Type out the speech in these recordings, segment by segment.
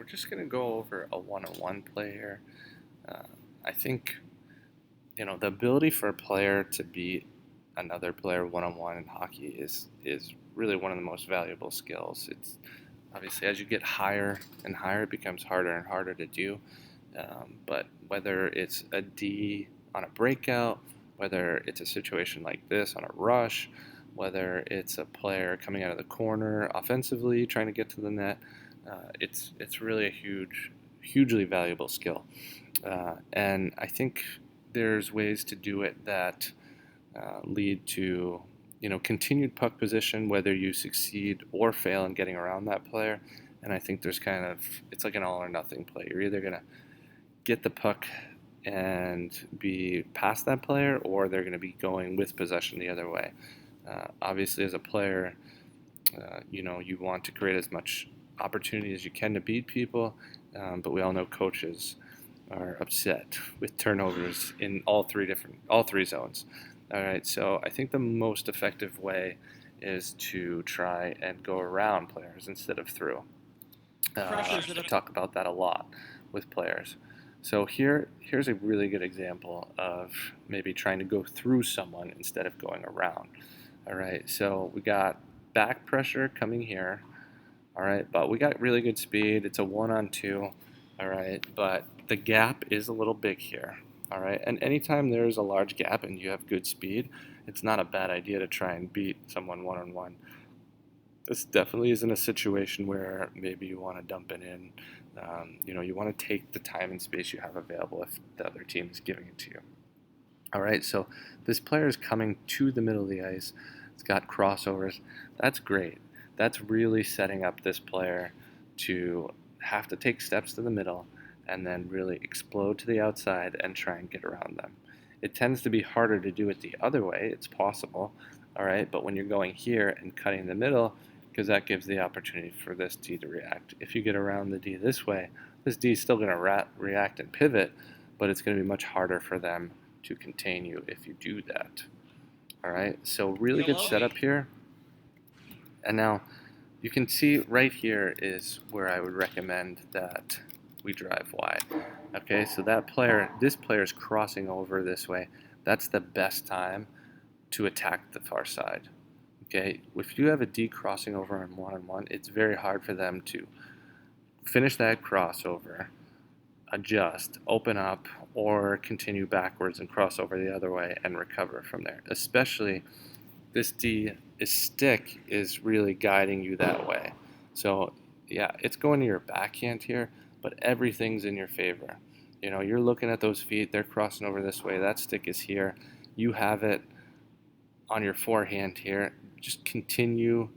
we're just going to go over a one-on-one play here. Uh, I think, the ability for a player to beat another player one-on-one in hockey is really one of the most valuable skills. It's obviously as you get higher and higher, it becomes harder and harder to do. But whether it's a D on a breakout, whether it's a situation like this on a rush, whether it's a player coming out of the corner offensively trying to get to the net, it's really a hugely valuable skill. And I think there's ways to do it that lead to continued puck position, whether you succeed or fail in getting around that player. And I think it's like an all or nothing play. You're either going to get the puck and be past that player, or they're going to be going with possession the other way. Obviously, as a player, you want to create as much opportunity as you can to beat people, but we all know coaches are upset with turnovers in all three zones. All right, so I think the most effective way is to try and go around players instead of through. I talk about that a lot with players. So here's a really good example of maybe trying to go through someone instead of going around. All right, so we got back pressure coming here. All right, but we got really good speed. It's a 1-on-2. All right, but the gap is a little big here. All right, and anytime there's a large gap and you have good speed, it's not a bad idea to try and beat someone one-on-one. This definitely isn't a situation where maybe you want to dump it in. You want to take the time and space you have available if the other team is giving it to you. All right, so this player is coming to the middle of the ice. It's got crossovers. That's great. That's really setting up this player to have to take steps to the middle and then really explode to the outside and try and get around them. It tends to be harder to do it the other way. It's possible, all right, but when you're going here and cutting the middle, because that gives the opportunity for this D to react. If you get around the D this way, this D is still going to react and pivot, but it's going to be much harder for them to contain you if you do that. All right, so really good setup here. And now you can see right here is where I would recommend that we drive wide. Okay, so this player is crossing over this way. That's the best time to attack the far side. Okay, if you have a D crossing over on one-on-one, it's very hard for them to finish that crossover, adjust, open up, or continue backwards and cross over the other way and recover from there. Especially this stick is really guiding you that way. So yeah, it's going to your backhand here, but everything's in your favor. You're looking at those feet, they're crossing over this way, that stick is here. You have it on your forehand here. Just continue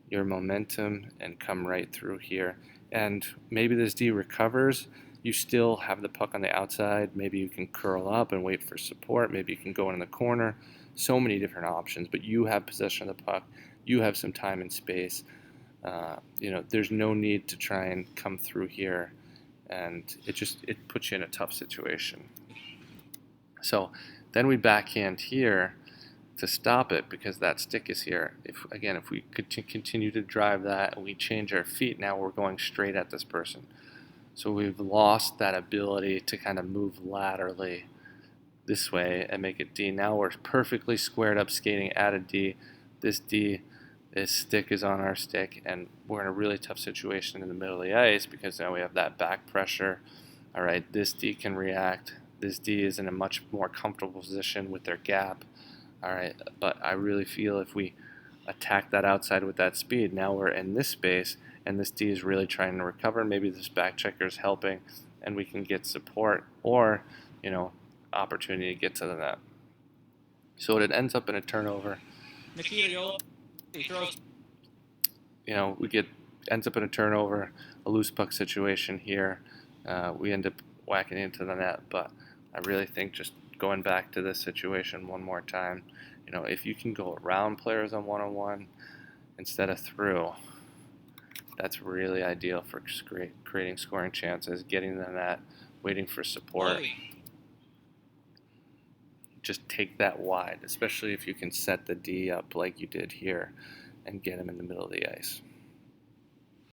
your momentum and come right through here. And maybe this D recovers. You still have the puck on the outside. Maybe you can curl up and wait for support. Maybe you can go in the corner. So many different options, but you have possession of the puck. You have some time and space. There's no need to try and come through here, and it puts you in a tough situation. So then we backhand here to stop it because that stick is here. If we could continue to drive that and we change our feet, now we're going straight at this person. So we've lost that ability to kind of move laterally this way and make it D. Now we're perfectly squared up skating at a D. This stick is on our stick, and we're in a really tough situation in the middle of the ice because now we have that back pressure. All right, this D can react. This D is in a much more comfortable position with their gap. All right, but I really feel if we attack that outside with that speed, now we're in this space, and this D is really trying to recover. Maybe this back checker is helping, and we can get support or, opportunity to get to the net. So it ends up in a turnover. Ends up in a turnover, a loose puck situation here. We end up whacking into the net, but I really think just going back to this situation one more time, if you can go around players on one-on-one instead of through, that's really ideal for creating scoring chances, getting the net, waiting for support. Just take that wide, especially if you can set the D up like you did here and get him in the middle of the ice.